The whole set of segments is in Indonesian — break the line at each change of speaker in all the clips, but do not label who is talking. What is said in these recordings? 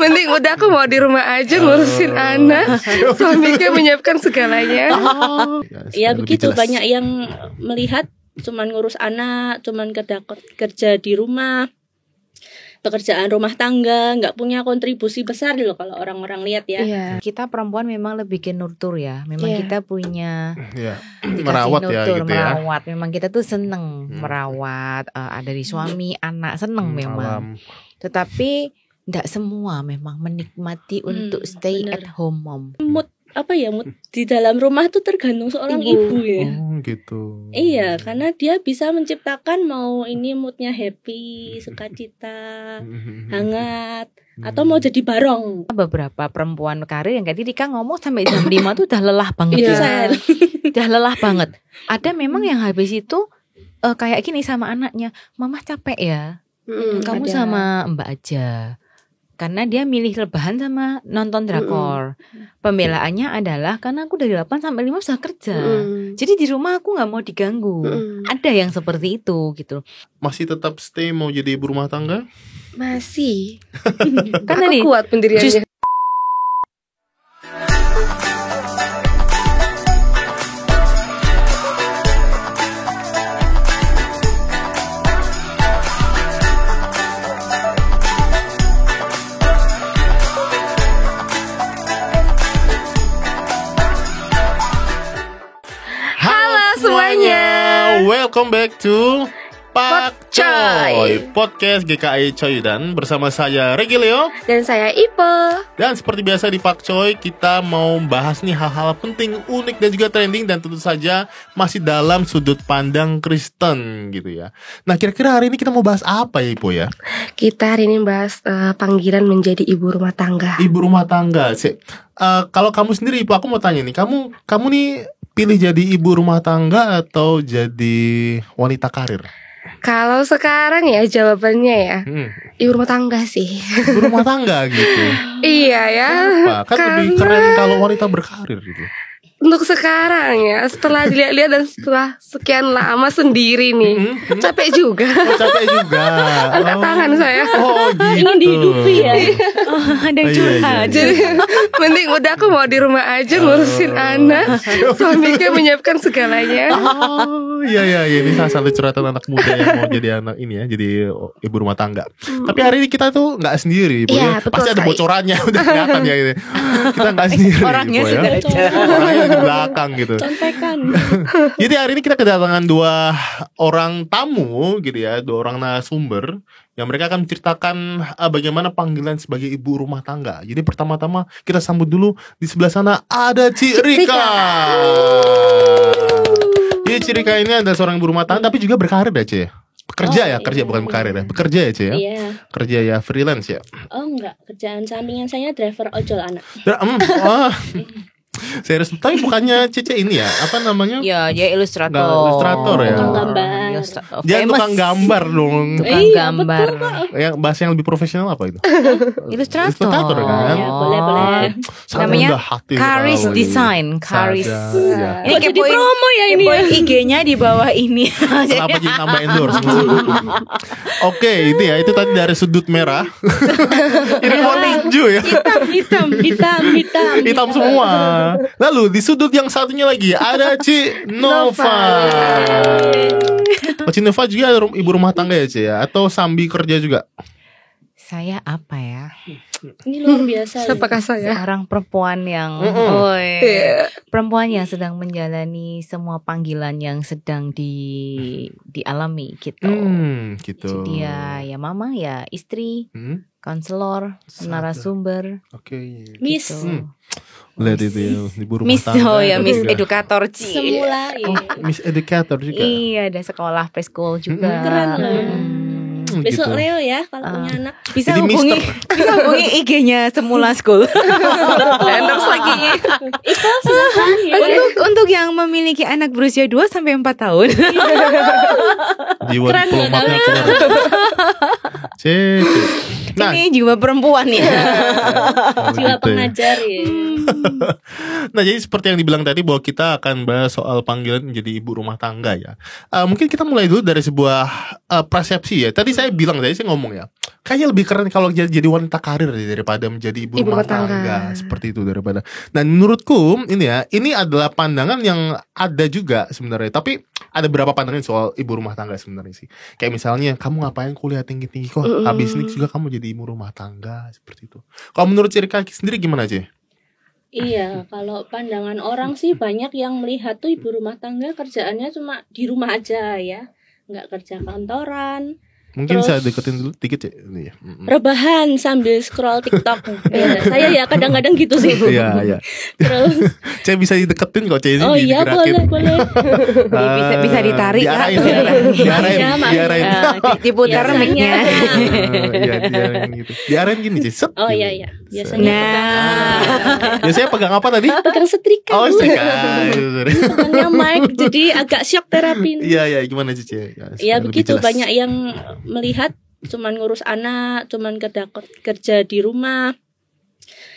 Mending udah aku mau di rumah aja ngurusin anak. Suaminya menyiapkan segalanya.
Ya begitu, banyak yang melihat cuman ngurus anak, cuman kerja di rumah, pekerjaan rumah tangga, nggak punya kontribusi besar loh kalau orang-orang lihat ya.
Iya.
Kita perempuan memang lebih ke nurtur ya. Memang kita punya dikasih
merawat
nurtur,
ya gitu
merawat. Memang kita tuh seneng merawat, ada di suami, anak seneng memang. Tetapi nggak semua memang menikmati untuk stay
bener.
at home mom.
Mood di dalam rumah tuh tergantung seorang ibu ya.
Gitu.
Iya, karena dia bisa menciptakan mau ini moodnya happy, sukacita, hangat, atau mau jadi barong.
Beberapa perempuan karir yang kayak Rika ngomong sampai jam 5 tuh udah lelah banget.
Iya.
Udah lelah banget. Ada memang yang habis itu kayak gini sama anaknya, Mama capek ya. Kamu
ada.
sama Mbak aja. Karena dia milih rebahan sama nonton drakor. Pembelaannya adalah karena aku dari 8 sampai 5 sudah kerja. Jadi di rumah aku gak mau diganggu. Ada yang seperti itu gitu.
Masih tetap stay mau jadi ibu rumah tangga?
Masih.
Karena
Aku
nih
kuat pendiriannya. semuanya.
Welcome back to Pak
Coy.
Coy, podcast GKI Coydan bersama saya Regi Leo.
Dan saya Ipe.
Dan seperti biasa di Pak Coy, kita mau bahas nih hal-hal penting, unik dan juga trending, dan tentu saja masih dalam sudut pandang Kristen gitu ya. Nah, kira-kira hari ini kita mau bahas apa ya Ipo ya?
Kita hari ini bahas panggilan menjadi ibu rumah tangga.
Ibu rumah tangga. Kalau kamu sendiri Ipo, aku mau tanya nih, kamu nih pilih jadi ibu rumah tangga atau jadi wanita karir?
Kalau sekarang ya jawabannya ya ibu rumah tangga sih.
Ibu rumah tangga gitu.
Iya ya.
Kenapa? Kan lebih keren kalau wanita berkarir gitu.
Untuk sekarang ya, setelah dilihat-lihat dan setelah sekian lama sendiri nih, capek juga.
Capek juga.
Angkat tangan saya.
Oh gitu.
Ingin dihidupi ya.
ada yang curhat.
Jadi mending udah aku mau di rumah aja ngurusin anak. Suaminya menyiapkan segalanya.
Oh iya ini salah satu curhatan anak muda yang mau jadi anak ini ya, jadi ibu rumah tangga. Tapi hari ini kita tuh nggak sendiri, Ibu ya.
Betul
Pasti ada
sekali.
bocorannya udah kelihatan ya ini. Kita nggak sendiri.
Orangnya
Ibu, ya.
sudah ada.
Orangnya di belakang gitu.
Contekan.
Jadi hari ini kita kedatangan dua orang tamu gitu ya, dua orang narasumber yang mereka akan menceritakan bagaimana panggilan sebagai ibu rumah tangga. Jadi pertama-tama kita sambut dulu, di sebelah sana ada Ci Rika. Jadi Ci Rika ini ada seorang ibu rumah tangga tapi juga berkarir ya Ci. Kerja kerja bukan berkarir ya. Bekerja ya Ci ya.
Iya.
Kerja ya freelance ya.
Oh enggak, kerjaan sampingan saya driver ojol anak.
Serius, tapi bukannya Cece ini ya, apa namanya?
Ya, dia ilustrator.
Ilustrator ya.
Tukang gambar.
Dia tukang gambar dong.
Tukang gambar.
Yang bahasa yang lebih profesional apa itu?
Ilustrator.
Ilustrator kan?
Ya, boleh.
Namanya
rendah hati
Karis
sekali.
Design. Karis.
Sada.
Kok jadi promo ya ini ya?
IG-nya di bawah ini.
Kenapa jadi nambah endorse? Oke, itu tadi dari sudut merah. Ini warna hijau ya.
Hitam.
Hitam semua. Lalu di sudut yang satunya lagi ada Ci Nova. Ci Nova juga ibu rumah tangga ya Ci ya? Atau sambil kerja juga?
Saya apa ya?
Ini luar biasa.
Siapakah saya?
Seorang perempuan yang perempuan yang sedang menjalani semua panggilan yang sedang dialami gitu.
Gitu.
Jadi ya mama, ya istri, konselor, narasumber.
Oke.
Miss.
Gitu.
Lihat itu ya, ibu rumah
Miss,
tangga.
Miss
juga.
Edukator Ci.
Semula ya.
Miss Educator juga.
Iya, ada sekolah preschool juga.
Keren loh. Besok
Gitu.
Leo ya kalau punya anak.
Bisa
Jadi
hubungi IG-nya Semula School.
Endorse lagi.
Itu silakan ya.
Untuk yang memiliki anak berusia 2 sampai 4 tahun.
Jiwa
Keren ya,
diplomatnya keluar. Cece. Nah,
Ini jiwa perempuan ya.
Jiwa pengajar ya.
Nah, jadi seperti yang dibilang tadi bahwa kita akan bahas soal panggilan menjadi ibu rumah tangga ya. Mungkin kita mulai dulu dari sebuah persepsi ya. Tadi saya ngomong ya, kayaknya lebih keren kalau jadi wanita karir daripada menjadi ibu rumah tangga. Seperti itu daripada. Nah, menurutku ini adalah pandangan yang ada juga sebenarnya. Tapi ada beberapa pandangan soal ibu rumah tangga sebenarnya sih. Kayak misalnya, kamu ngapain kuliah tinggi-tinggi kok habis ini juga kamu jadi ibu rumah tangga, seperti itu. Kalau menurut Rika sendiri gimana aja?
Iya, kalau pandangan orang sih banyak yang melihat tuh ibu rumah tangga kerjaannya cuma di rumah aja ya, nggak kerja kantoran.
Mungkin
Terus,
saya deketin dulu dikit ya. Ini ya.
Rebahan sambil scroll TikTok. Ya, saya ya kadang-kadang gitu sih.
Iya.
Terus
Saya bisa dideketin kok, Cek.
oh iya, boleh.
bisa ditarik ya.
Diarahin.
Diputar
Biasanya.
mic-nya.
Iya, gitu. Diarahin gini, Cek. Set.
Oh iya. Biasanya
Biasanya pegang apa tadi?
pegang setrika.
Oh,
Bu.
setrika.
Pegangnya mic, jadi agak shock terapi.
Iya, gimana Cek?
Ya begitu, banyak yang melihat cuman ngurus anak, cuman kerja di rumah,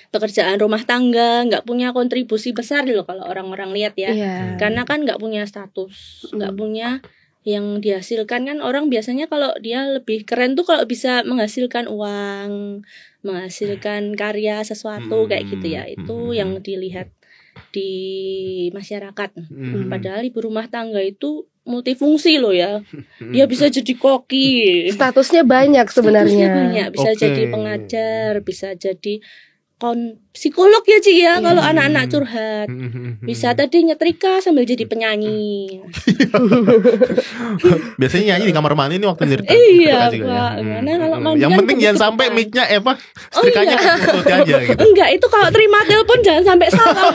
pekerjaan rumah tangga, nggak punya kontribusi besar loh kalau orang-orang lihat ya. Karena kan nggak punya status, nggak punya yang dihasilkan. Kan orang biasanya kalau dia lebih keren tuh kalau bisa menghasilkan uang, menghasilkan karya sesuatu kayak gitu ya. Itu yang dilihat di masyarakat. Padahal ibu rumah tangga itu multifungsi loh ya. Dia bisa jadi koki.
Statusnya banyak sebenarnya.
Bisa jadi pengajar, bisa jadi psikolog ya Ci ya kalau anak-anak curhat. Bisa tadi nyetrika sambil jadi penyanyi.
Biasanya nyanyi di kamar mandi ini waktu nyetrika.
Iya, Pak. Mana kalau mandi
yang
kan
penting jangan sampai mic-nya setrikanya tutupnya aja gitu.
Enggak, itu kalau terima telepon jangan sampai salah.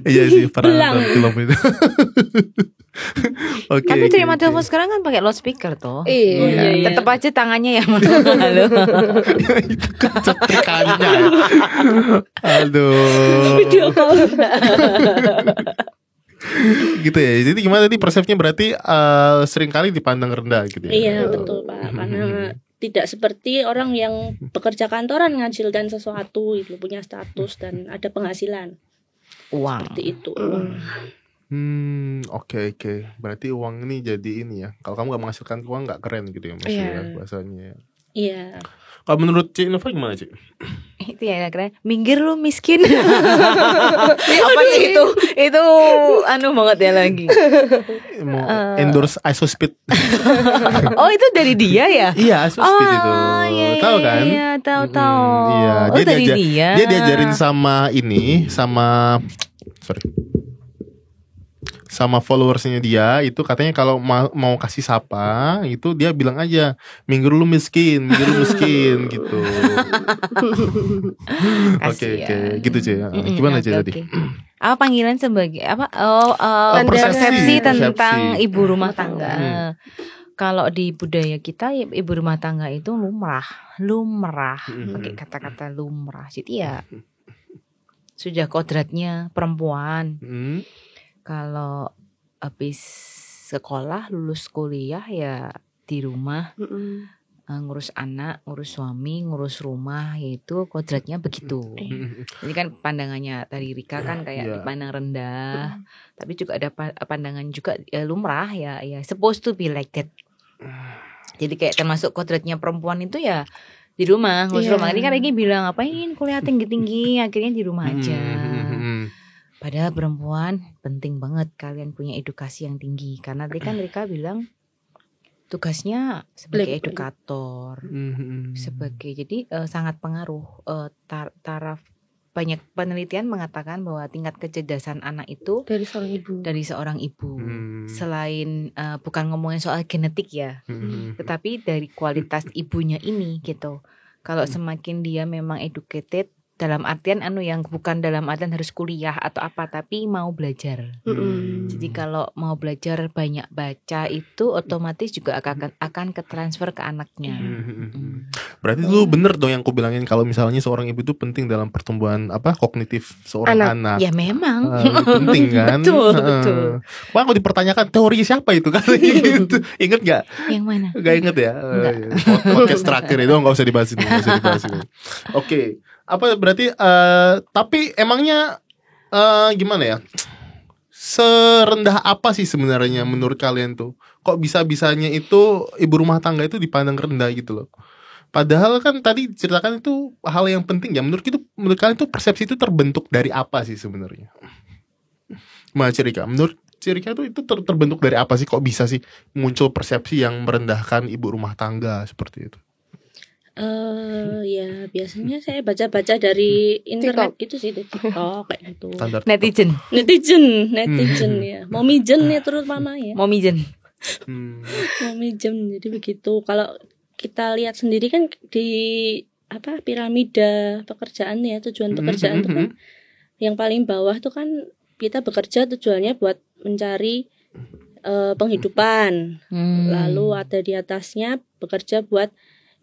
Iya sih, pernah
Belang.
nonton film itu. Oke.
Tapi terima telepon sekarang kan pakai loudspeaker tuh.
Iya.
Tetap aja tangannya yang halo.
Itu kesetrikannya. Aduh.
Video call.
Gitu ya. Jadi gimana tadi persepsinya berarti seringkali dipandang rendah gitu ya.
Iya, betul Pak. Karena tidak seperti orang yang bekerja kantoran menghasilkan sesuatu itu punya status dan ada penghasilan.
Uang.
Seperti itu.
Oke. Berarti uang ini jadi ini ya. Kalau kamu gak menghasilkan uang gak keren gitu ya maksudnya bahasanya.
Iya.
Kalau menurut Cik Nova gimana Cik?
Itu ya keren. Minggir lu miskin. Apa sih itu? Itu banget ya lagi.
Mau endorse Isospeed.
Oh itu dari dia ya?
Iya, Isospeed itu.
Iya,
Tahu kan?
Iya, tahu.
Iya,
Oh dari dia.
Dia diajarin sama followersnya dia itu katanya kalau mau kasih sapa itu dia bilang aja minggir lu miskin gitu. Oke, gitu Cik. Gimana Cik tadi?
Apa panggilan sebagai apa? Persepsi tentang ibu rumah tangga. Kalau di budaya kita ibu rumah tangga itu lumrah. Pakai kata-kata lumrah. Jadi ya sudah kodratnya perempuan. Kalau habis sekolah lulus kuliah ya di rumah ngurus anak, ngurus suami, ngurus rumah, yaitu kodratnya begitu. Ini kan pandangannya dari Rika kan kayak dipandang rendah, tapi juga ada pandangan juga lumrah ya supposed to be like that. Jadi kayak termasuk kodratnya perempuan itu ya di rumah ngurus rumah. Ini kan Riki bilang ngapain kuliah tinggi-tinggi, akhirnya di rumah aja. Padahal perempuan penting banget kalian punya edukasi yang tinggi. Karena tadi kan Rika bilang tugasnya sebagai edukator, jadi sangat pengaruh. Taraf banyak penelitian mengatakan bahwa tingkat kecerdasan anak itu dari seorang ibu. Selain bukan ngomongin soal genetik ya, tetapi dari kualitas ibunya ini gitu. Kalau semakin dia memang educated, dalam artian yang bukan dalam artian harus kuliah atau apa, tapi mau belajar. Jadi kalau mau belajar banyak baca itu otomatis juga akan ketransfer ke anaknya.
Berarti lu bener dong yang aku bilangin kalau misalnya seorang ibu itu penting dalam pertumbuhan kognitif seorang anak.
Ya memang
penting kan.
Betul.
Wah, aku dipertanyakan teori siapa itu kan gitu. Ingat gak?
Yang mana?
Gak inget ya. Podcast terakhir itu gak usah dibahas ini. Oke. berarti tapi emangnya gimana ya? Serendah apa sih sebenarnya menurut kalian tuh? Kok bisa-bisanya itu ibu rumah tangga itu dipandang rendah gitu loh? Padahal kan tadi ceritakan itu hal yang penting ya. Menurut kalian tuh persepsi itu terbentuk dari apa sih sebenarnya? Mas Cirika, menurut Cirika itu terbentuk dari apa sih? Kok bisa sih muncul persepsi yang merendahkan ibu rumah tangga seperti itu?
Ya biasanya saya baca-baca dari internet gitu sih, di TikTok kayak gitu.
Standar
Netizen ya, momijen ya terutama ya.
Momijen.
Momijen, jadi begitu. Kalau kita lihat sendiri kan di piramida pekerjaan ya, tujuan pekerjaan itu kan yang paling bawah tuh kan kita bekerja tujuannya buat mencari penghidupan. Lalu ada di atasnya bekerja buat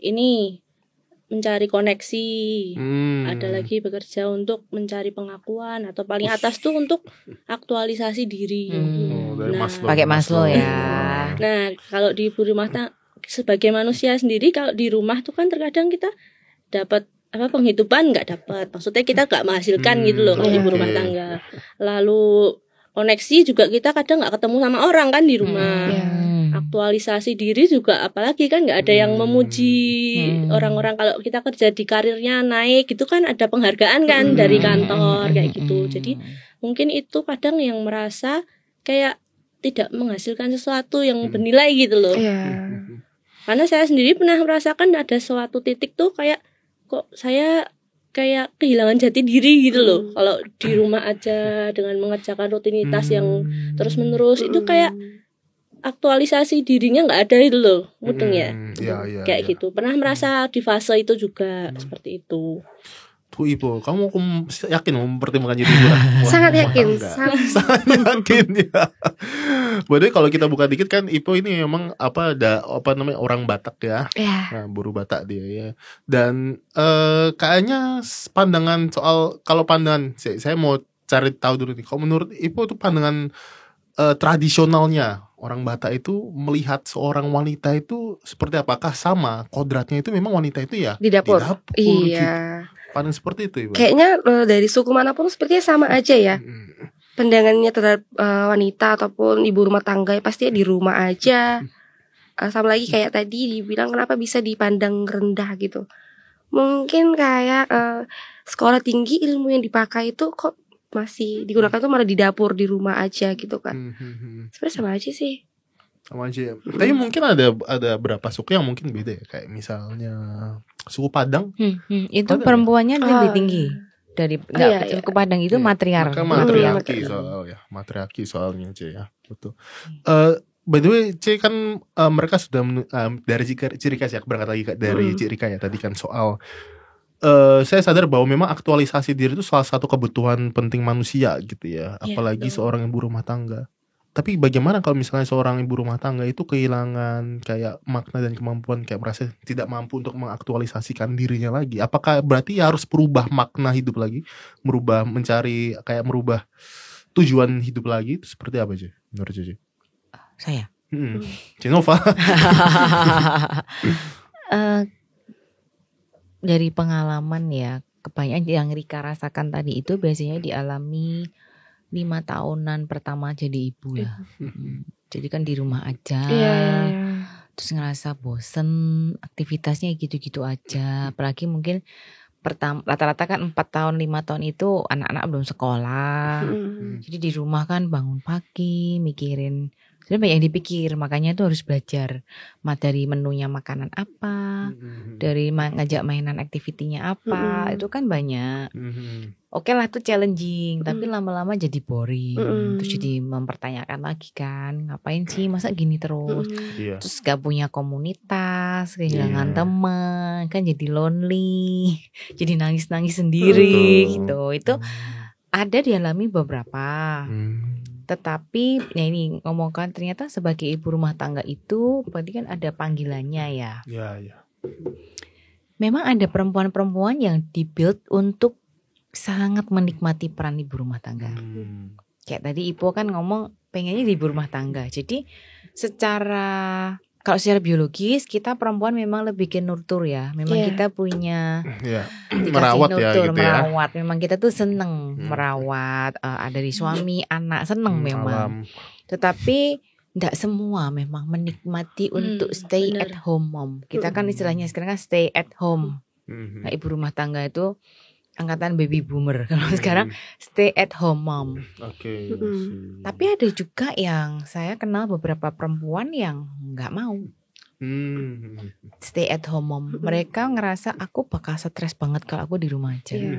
ini mencari koneksi. Ada lagi bekerja untuk mencari pengakuan, atau paling atas tuh untuk aktualisasi diri.
Pakai Maslow ya.
Nah, kalau di ibu rumah tangga sebagai manusia sendiri, kalau di rumah tuh kan terkadang kita dapat penghidupan nggak dapat. Maksudnya kita nggak menghasilkan gitu loh kalau ibu rumah tangga. Lalu koneksi juga kita kadang nggak ketemu sama orang kan di rumah. Aktualisasi diri juga apalagi kan nggak ada yang memuji orang-orang. Kalau kita kerja di karirnya naik gitu kan ada penghargaan kan dari kantor kayak gitu. Jadi mungkin itu kadang yang merasa kayak tidak menghasilkan sesuatu yang bernilai gitu loh. Karena saya sendiri pernah merasakan ada suatu titik tuh kayak kok saya kayak kehilangan jati diri gitu loh. Kalau di rumah aja dengan mengerjakan rutinitas yang terus-menerus itu kayak aktualisasi dirinya nggak ada itu loh, mudeng ya. Kayak gitu. Pernah merasa di fase itu juga seperti itu.
Tuh Ibu, kamu yakin mau mempertimbangkan jadi ibu?
Sangat yakin.
Sangat yakin ya. Berarti kalau kita buka dikit kan Ipo ini memang orang Batak ya. Nah, buru Batak dia ya. Dan kayaknya pandangan saya mau cari tahu dulu nih. Kalau menurut Ipo tuh pandangan tradisionalnya orang Batak itu melihat seorang wanita itu seperti apakah sama kodratnya itu memang wanita itu ya
di dapur
gitu. Pandang seperti itu Ibu.
Kayaknya dari suku manapun sepertinya sama aja ya. Pandangannya terhadap wanita ataupun ibu rumah tangga pasti di rumah aja. Sama lagi kayak tadi dibilang kenapa bisa dipandang rendah gitu. Mungkin kayak sekolah tinggi ilmu yang dipakai itu kok masih digunakan tuh malah di dapur di rumah aja gitu kan. Sebenarnya sama aja sih.
Sama aja. Tapi mungkin ada berapa suku yang mungkin beda ya. Kayak misalnya suku Padang.
Itu perempuannya lebih tinggi dari suku Padang itu
matriarki soalnya C ya. Betul. By the way C kan mereka sudah dari Cirika ya, berangkat lagi dari Cirika ya tadi kan soal saya sadar bahwa memang aktualisasi diri itu salah satu kebutuhan penting manusia gitu ya, apalagi seorang ibu rumah tangga. Tapi bagaimana kalau misalnya seorang ibu rumah tangga itu kehilangan kayak makna dan kemampuan, kayak merasa tidak mampu untuk mengaktualisasikan dirinya lagi? Apakah berarti harus merubah makna hidup lagi, merubah tujuan hidup lagi? Itu seperti apa sih menurut Cici?
Saya
Cinova.
Dari pengalaman ya, kebanyakan yang Rika rasakan tadi itu biasanya dialami 5 tahunan pertama jadi ibu ya. Jadi kan di rumah aja. Terus ngerasa bosen, aktivitasnya gitu-gitu aja. Apalagi mungkin rata-rata kan 4 tahun 5 tahun itu anak-anak belum sekolah. Jadi di rumah kan bangun pagi mikirin, sebenarnya banyak yang dipikir, makanya tuh harus belajar dari menunya makanan apa, dari ngajak mainan aktivitinya apa, itu kan banyak. Oke lah itu challenging, tapi lama-lama jadi boring. Terus jadi mempertanyakan lagi kan, ngapain sih masa gini terus. Terus gak punya komunitas, kehilangan teman, kan jadi lonely, jadi nangis-nangis sendiri gitu. Itu ada dialami beberapa. Tetapi ya ini ngomongkan ternyata sebagai ibu rumah tangga itu berarti kan ada panggilannya ya. Memang ada perempuan-perempuan yang dibuild untuk sangat menikmati peran ibu rumah tangga. Kayak tadi Ipo kan ngomong pengennya di ibu rumah tangga. Jadi secara kalau secara biologis kita perempuan memang lebih ke nurtur ya. Memang
Iya.
kita punya
Ya,
dikasih
merawat ya
nurtur,
gitu ya.
merawat. Memang kita tuh seneng merawat, dari suami, anak seneng memang.
Alam.
Tetapi tidak semua memang menikmati untuk stay
bener.
at home mom. Kita kan istilahnya sekarang kan stay at home.
Mhm.
Nah, ibu rumah tangga itu angkatan baby boomer. Kalau sekarang stay at home mom.
Oke.
Tapi ada juga yang saya kenal beberapa perempuan yang nggak mau stay at home mom. Mereka ngerasa aku bakal stres banget kalau aku di rumah aja.
Iya.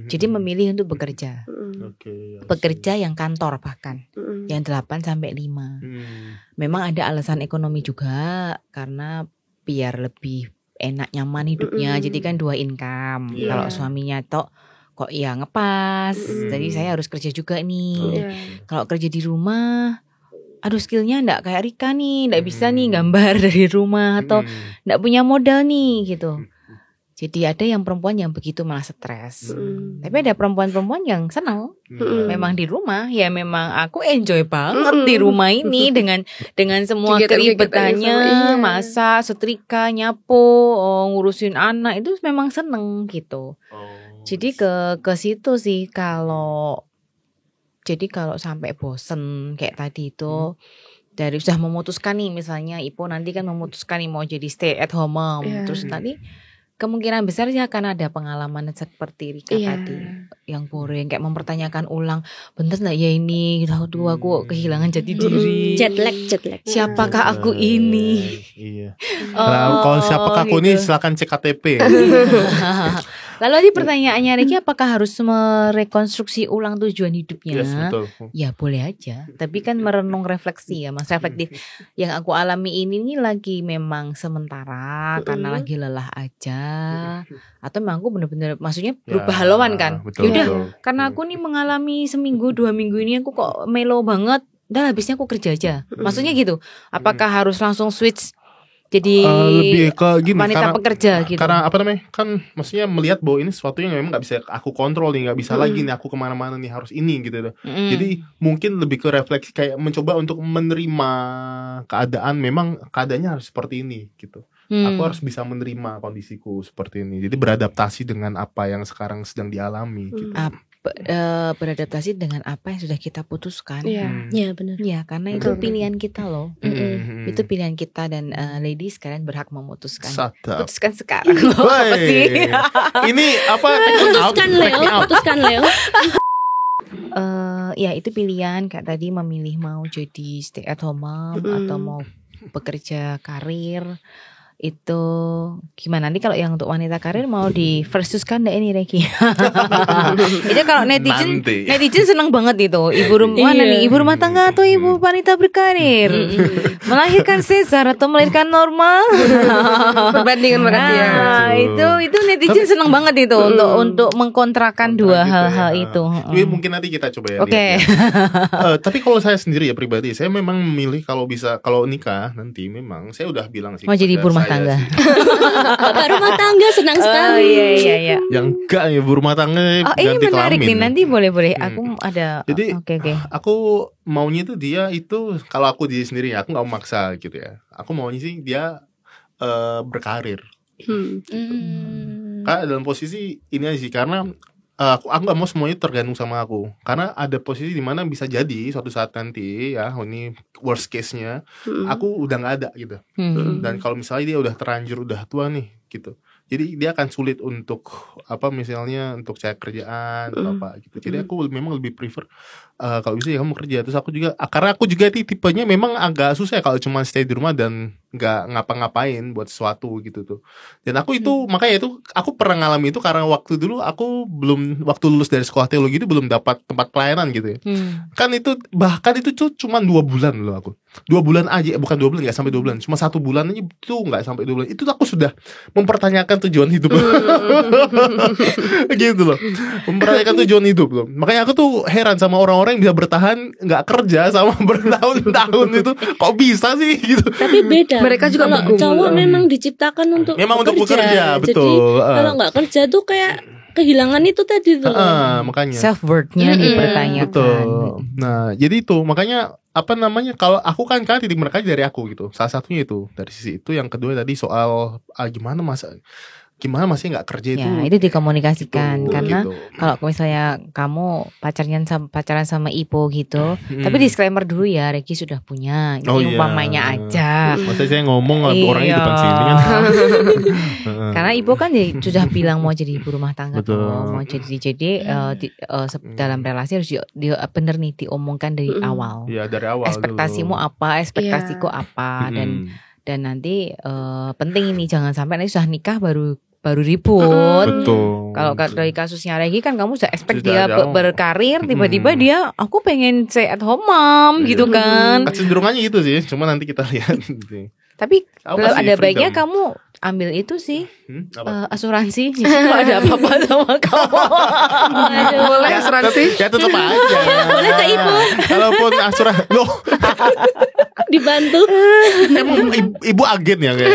Jadi memilih untuk bekerja.
Oke.
Bekerja yang kantor bahkan. Yang 8 sampai 5. Memang ada alasan ekonomi juga karena biar lebih enak nyaman hidupnya. Jadi kan 2 income.
Iya.
Kalau suaminya tok kok ya ngepas. Jadi saya harus kerja juga nih.
Iya.
Kalau kerja di rumah, aduh skillnya ndak kayak Rika nih, ndak bisa nih gambar dari rumah atau ndak punya modal nih gitu. Jadi ada yang perempuan yang begitu malah stres. Tapi ada perempuan-perempuan yang senang. Memang di rumah ya memang aku enjoy banget di rumah ini dengan semua
Kegiatan-kegiatan
keribetannya,
yang sama, iya.
masak, setrika, nyapu, ngurusin anak itu memang seneng gitu. Jadi ke situ sih kalau sampai bosen kayak tadi itu dari sudah memutuskan nih misalnya Ipo nanti kan memutuskan nih mau jadi stay at home mom.
Iya.
Terus nanti kemungkinan besar sih akan ada pengalaman seperti Rika
Iya.
tadi yang boring kayak mempertanyakan ulang bener nggak ya ini aduh aku kehilangan jati diri.
Jet lag.
Siapakah aku ini?
Iya. Nah, kalau siapakah aku ini
gitu.
silakan cek KTP.
Lalu tadi pertanyaannya Riki, apakah harus merekonstruksi ulang tujuan hidupnya?
Yes, betul.
Ya boleh aja, tapi kan merenung refleksi ya mas, reflektif. Yang aku alami ini nih lagi memang sementara karena lagi lelah aja, atau memang aku bener-bener maksudnya berubah haluan kan?
Betul,
Yaudah,
betul.
karena aku nih mengalami seminggu 2 minggu ini aku kok melo banget, udah habisnya aku kerja aja. Maksudnya gitu, apakah harus langsung switch jadi
lebih ke gini
wanita pekerja gitu?
Karena apa namanya kan maksudnya melihat bahwa ini sesuatu yang memang nggak bisa aku kontrol nih, nggak bisa lagi nih aku kemana-mana nih harus ini gitu. Jadi mungkin lebih ke refleksi kayak mencoba untuk menerima keadaan, memang keadaannya harus seperti ini gitu. Aku harus bisa menerima kondisiku seperti ini, jadi beradaptasi dengan apa yang sekarang sedang dialami gitu.
Beradaptasi dengan apa yang sudah kita putuskan.
Iya.
Ya benar.
Ya karena itu pilihan kita loh. Itu pilihan kita dan ladies kalian berhak memutuskan.
Sadap.
Putuskan sekarang. Apa sih?
Ini apa?
Putuskan Leo.
Ya itu pilihan kayak tadi memilih mau jadi stay at home mom atau mau bekerja karir. Itu gimana nanti kalau yang untuk wanita karir mau di versuskan enggak ini Reki? Itu kalau netizen senang banget itu. Ibu rumah tangga atau ibu wanita berkarir. Melahirkan sesar atau melahirkan normal.
Perbandingan berarti ya.
Itu netizen senang banget itu untuk mengkontrakan dua hal-hal itu.
Ini mungkin nanti kita coba ya.
Oke.
Tapi kalau saya sendiri ya pribadi, saya memang memilih kalau nikah nanti memang saya udah bilang sih.
Mau jadi ibu rumah tangga.
Bapak rumah tangga senang sekali.
Iya.
Yang enggak ya ibu rumah tangga
ini
ganti
menarik
kelamin.
nih. Nanti boleh. Aku ada.
Jadi
Oke.
aku maunya itu dia itu kalau aku diri sendiri ya, aku nggak mau maksa gitu ya. Aku maunya sih dia berkarir. Karena dalam posisi ini aja sih, karena aku nggak mau semuanya tergantung sama aku. Karena ada posisi di mana bisa jadi suatu saat nanti ya, ini worst case-nya, aku udah nggak ada gitu. Dan kalau misalnya dia udah terlanjur udah tua nih gitu, jadi dia akan sulit untuk misalnya untuk cari kerjaan atau apa gitu. Jadi aku memang lebih prefer kalau bisa ya kamu kerja. Terus aku juga karena aku juga tipenya memang agak susah ya kalau cuma stay di rumah dan nggak ngapa-ngapain buat sesuatu gitu tuh. Dan aku itu makanya itu aku pernah ngalami itu karena waktu dulu aku waktu lulus dari sekolah teologi itu belum dapat tempat pelayanan gitu ya. Kan itu bahkan itu tuh cuma 2 bulan loh aku. 2 bulan aja, bukan 2 bulan, nggak sampai 2 bulan, cuma 1 bulan aja itu nggak sampai 2 bulan. Itu aku sudah mempertanyakan tujuan hidup gitu loh, mempertanyakan tujuan hidup loh. Makanya aku tuh heran sama orang-orang yang bisa bertahan nggak kerja sama bertahun-tahun itu kok bisa sih gitu.
Tapi beda.
Mereka juga
kalau cowok memang diciptakan untuk
bekerja, betul.
Jadi kalau nggak kerja tuh kayak kehilangan itu tadi tuh.
Makanya
self worth-nya dipertanyakan.
betul. Nah, jadi itu makanya apa namanya, kalau aku kan titik mereka dari aku gitu. Salah satunya itu dari sisi itu. Yang kedua tadi soal gimana masih nggak kerja itu.
Ya, itu dikomunikasikan
gitu,
karena
gitu.
kalau misalnya kamu pacaran sama Ipo gitu, tapi disclaimer dulu ya, Regi sudah punya. Ini umpamanya aja.
Maksudnya saya ngomong orangnya di depan sini kan.
Karena Ipo kan sudah bilang mau jadi ibu rumah tangga
Betul.
tuh, mau jadi dalam relasi harus bener nih diomongkan dari awal.
Iya, dari awal.
Ekspektasimu apa, ekspektasiku apa, dan nanti penting ini jangan sampai nanti sudah nikah baru ribut.
Betul.
Kalau dari kasusnya Regi kan kamu sudah expect
Sudah
dia
jauh.
berkarir, tiba-tiba dia aku pengen stay at home mom gitu kan.
Kecenderungannya gitu sih, cuma nanti kita lihat.
Tapi
Apa
kalau
sih
ada baiknya
freedom?
kamu ambil itu sih asuransi. Jadi
Iya.
kalau ada apa-apa sama kamu.
Boleh asuransi?
Ya tetap aja.
Boleh ke Ibu.
Kalaupun asuransi, loh,
Dibantu.
emang ibu agen ya kayak.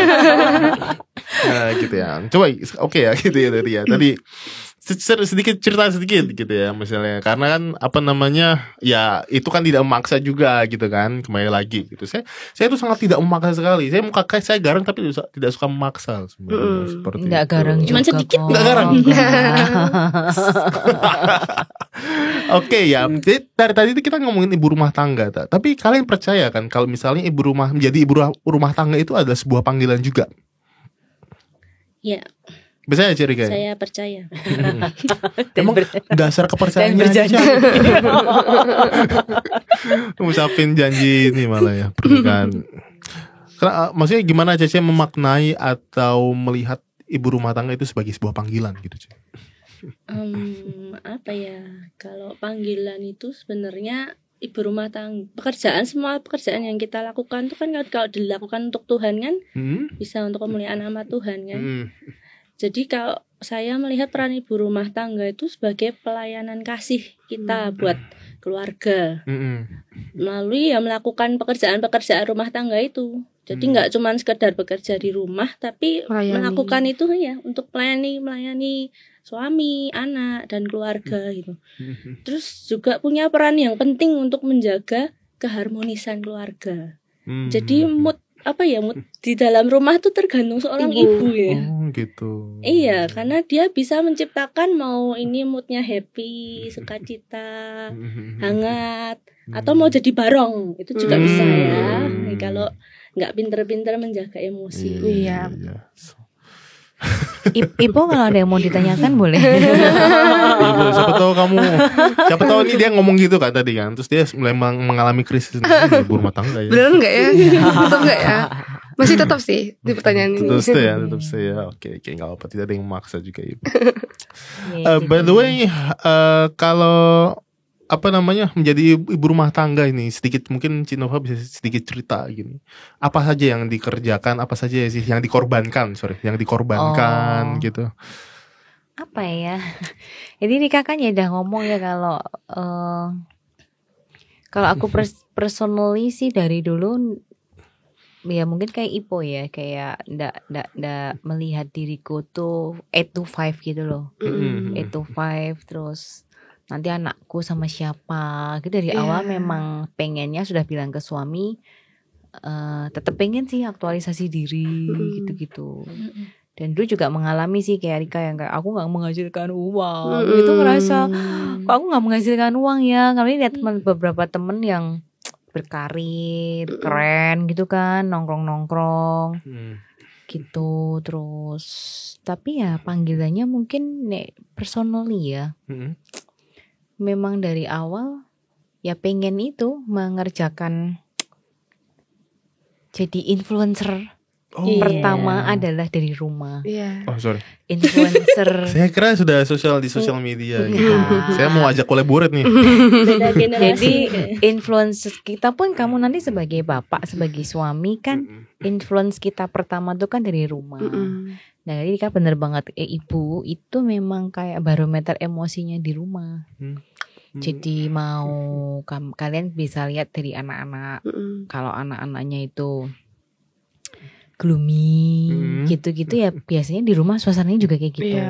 Nah, gitu ya. Coba oke ya gitu ya tadi ya. Tadi sedikit cerita sedikit gitu ya misalnya, karena kan apa namanya ya itu kan tidak memaksa juga gitu kan, kembali lagi gitu. Saya itu sangat tidak memaksa sekali. Saya garang tapi tidak suka memaksa sebenarnya seperti
Enggak
itu.
garang juga.
Cuman sedikit.
kok.
Enggak garang. Oke ya, jadi dari tadi itu kita ngomongin ibu rumah tangga, tapi kalian percaya kan kalau misalnya menjadi ibu rumah tangga itu adalah sebuah panggilan juga?
Ya,
Biasanya ciri kayak.
saya percaya.
Emang dasar kepercayaannya
berjanji.
aja. Ngucapin janji ini malah ya pernikahan. Karena maksudnya gimana Cece memaknai atau melihat ibu rumah tangga itu sebagai sebuah panggilan gitu Cece?
Apa ya? Kalau panggilan itu sebenarnya ibu rumah tangga, semua pekerjaan yang kita lakukan itu kan kalau dilakukan untuk Tuhan kan bisa untuk kemuliaan nama Tuhan kan. Jadi kalau saya melihat peran ibu rumah tangga itu sebagai pelayanan kasih kita buat keluarga, melalui ya melakukan pekerjaan rumah tangga itu. Jadi nggak cuma sekedar bekerja di rumah, tapi melakukan itu ya untuk melayani suami, anak dan keluarga gitu. Terus juga punya peran yang penting untuk menjaga keharmonisan keluarga. Jadi mood di dalam rumah tuh tergantung seorang ibu ya.
Oh gitu.
Iya, karena dia bisa menciptakan mau ini moodnya happy, sukacita, hangat, atau mau jadi barong itu juga bisa ya. Kalau nggak pinter-pinter menjaga emosi.
Iya.
Ipo kalau ada yang mau ditanyakan boleh.
Siapa tahu ini dia ngomong gitu kan tadi kan, terus dia mulai mengalami krisis ibu rumah tangga ya.
Beneran nggak ya? Tetap nggak ya? Masih tetap sih di pertanyaan ini.
Tetap stay ya. Oke, nggak apa-apa, tidak ada yang memaksa juga ibu. By the way, kalau apa namanya menjadi ibu rumah tangga ini sedikit mungkin Cinova bisa sedikit cerita gini. Apa saja yang dikerjakan, apa saja sih yang dikorbankan, gitu.
Apa ya? Jadi ini kakaknya udah ngomong ya kalau aku personally sih dari dulu ya mungkin kayak Ipo ya, kayak ndak melihat diriku tuh 8 to 5 gitu loh. 8 to 5 terus nanti anakku sama siapa gitu dari awal memang pengennya sudah bilang ke suami tetap pengen sih aktualisasi diri gitu-gitu. Dan dulu juga mengalami sih kayak Rika yang kayak aku nggak menghasilkan uang itu ngerasa kok aku nggak menghasilkan uang ya. Kalau ini lihat beberapa temen yang berkarir keren gitu kan, nongkrong gitu. Terus tapi ya panggilannya mungkin personally ya. Memang dari awal ya pengen itu mengerjakan jadi influencer. Pertama adalah dari rumah.
Oh sorry.
Influencer.
Saya kira sudah di sosial media gitu. Saya mau ajak collaborate nih.
Beda generasi.
Jadi influencer kita pun kamu nanti sebagai bapak, sebagai suami kan influence kita pertama tuh kan dari rumah. Nah jadi kan bener banget ibu itu memang kayak barometer emosinya di rumah. Jadi mau kalian bisa lihat dari anak-anak. Kalau anak-anaknya itu gloomy gitu-gitu ya biasanya di rumah suasananya juga kayak gitu.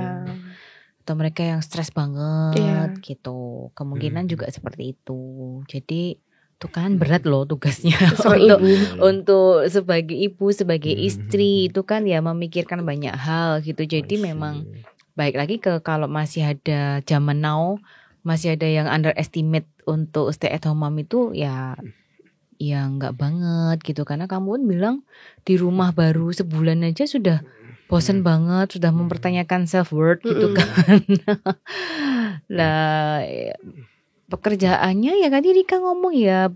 atau mereka yang stres banget
Iya.
gitu. Kemungkinan juga seperti itu. Jadi itu kan berat loh tugasnya
Seorang
untuk sebagai ibu, sebagai istri itu kan ya memikirkan banyak hal gitu. Jadi memang baik lagi ke kalau masih ada zaman now, masih ada yang underestimate untuk stay at home mom itu ya enggak banget gitu. Karena kamu pun bilang di rumah baru sebulan aja sudah bosen banget, sudah mempertanyakan self worth gitu kan. Lah pekerjaannya ya tadi Rika ngomong ya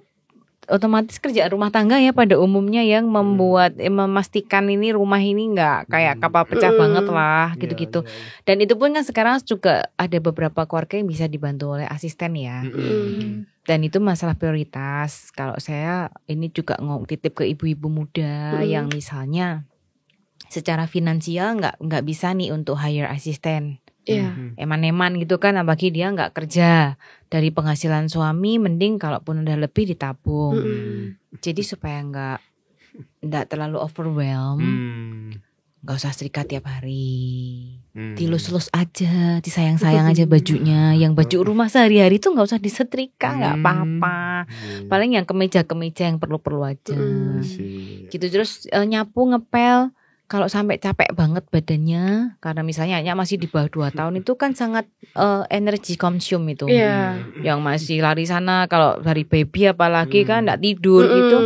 otomatis kerjaan rumah tangga ya pada umumnya yang membuat memastikan ini rumah ini nggak kayak kapal pecah banget lah gitu-gitu. Dan itu pun kan sekarang juga ada beberapa keluarga yang bisa dibantu oleh asisten ya. Dan itu masalah prioritas. Kalau saya ini juga titip ke ibu-ibu muda yang misalnya secara finansial nggak bisa nih untuk hire asisten. Eman-eman gitu kan, apalagi dia nggak kerja, dari penghasilan suami mending kalaupun udah lebih ditabung. Jadi supaya nggak terlalu overwhelm, nggak usah setrika tiap hari, dilus-lus aja, disayang-sayang aja bajunya. Yang baju rumah sehari-hari tuh nggak usah disetrika, nggak apa-apa. Paling yang kemeja-kemeja yang perlu-perlu aja. Gitu. Terus nyapu, ngepel. Kalau sampai capek banget badannya, karena misalnya masih di bawah 2 tahun itu kan sangat energi consume itu. Yang masih lari sana, kalau dari baby apalagi kan gak tidur gitu.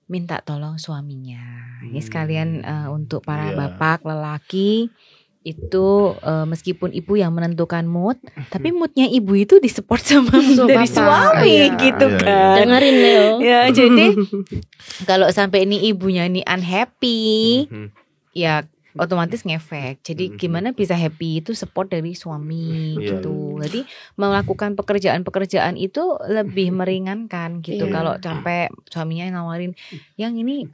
Minta tolong suaminya. Ini sekalian untuk para bapak, lelaki itu meskipun ibu yang menentukan mood, tapi moodnya ibu itu disupport sama dari suami gitu kan.
Dengerin Leo.
Ya jadi kalau sampai ini ibunya ini unhappy, ya otomatis ngefek. Jadi gimana bisa happy itu support dari suami gitu. Jadi melakukan pekerjaan-pekerjaan itu lebih meringankan gitu. Kalau capek suaminya nawarin yang ini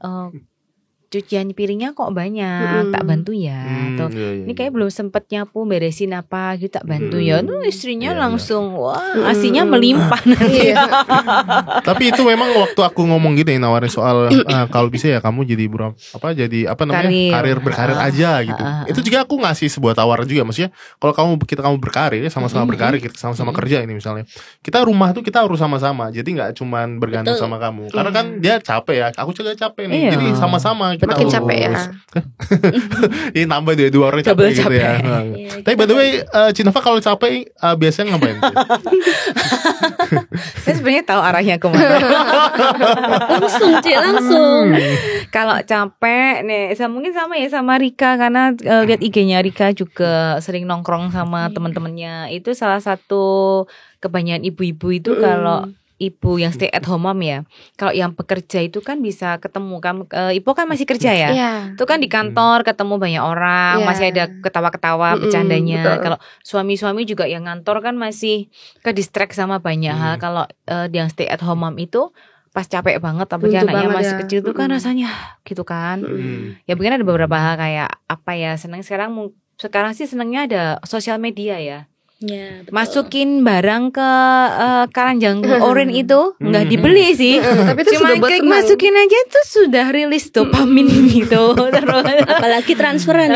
cucian piringnya kok banyak, tak bantu ya. Atau ini kayak belum sempet nyapu, beresin apa gitu, tak bantu ya. Tuh istrinya langsung wah asinya melimpah nanti.
Tapi itu memang waktu aku ngomong gitu nawarin soal kalau bisa ya kamu jadi karir berkarir aja gitu. Itu juga aku ngasih sebuah tawaran juga, maksudnya kalau kamu berkarir, sama-sama berkarir, kita sama-sama kerja ini misalnya. Kita rumah tuh kita harus sama-sama. Jadi nggak cuman bergantung sama kamu. Karena kan dia capek ya, aku juga capek nih. Jadi sama-sama kita
makin capek ya.
Ini nambah dua orang capek gitu ya. Tapi by the way, Cineva kalau capek biasanya ngapain?
Saya sebenarnya tahu arahnya kemana.
langsung.
Kalau capek nih, mungkin sama ya sama Rika, karena lihat IG-nya Rika juga sering nongkrong sama teman-temannya. Itu salah satu kebanyakan ibu-ibu itu kalau ibu yang stay at home mom ya. Kalau yang bekerja itu kan bisa ketemu ibu kan masih kerja ya. Itu kan di kantor ketemu banyak orang, masih ada ketawa-ketawa, bercandanya. Kalau suami-suami juga yang ngantor kan masih ke distract sama banyak hal. Kalau yang stay at home mom itu pas capek banget, apalagi anaknya masih kecil itu kan rasanya gitu kan. Ya mungkin ada beberapa hal kayak apa ya, sekarang sih senangnya ada sosial media ya.
Ya,
masukin barang ke keranjang oren itu nggak dibeli sih,
tapi itu
cuma klik masukin aja tuh sudah rilis dopamin gitu. Terus
apalagi transferan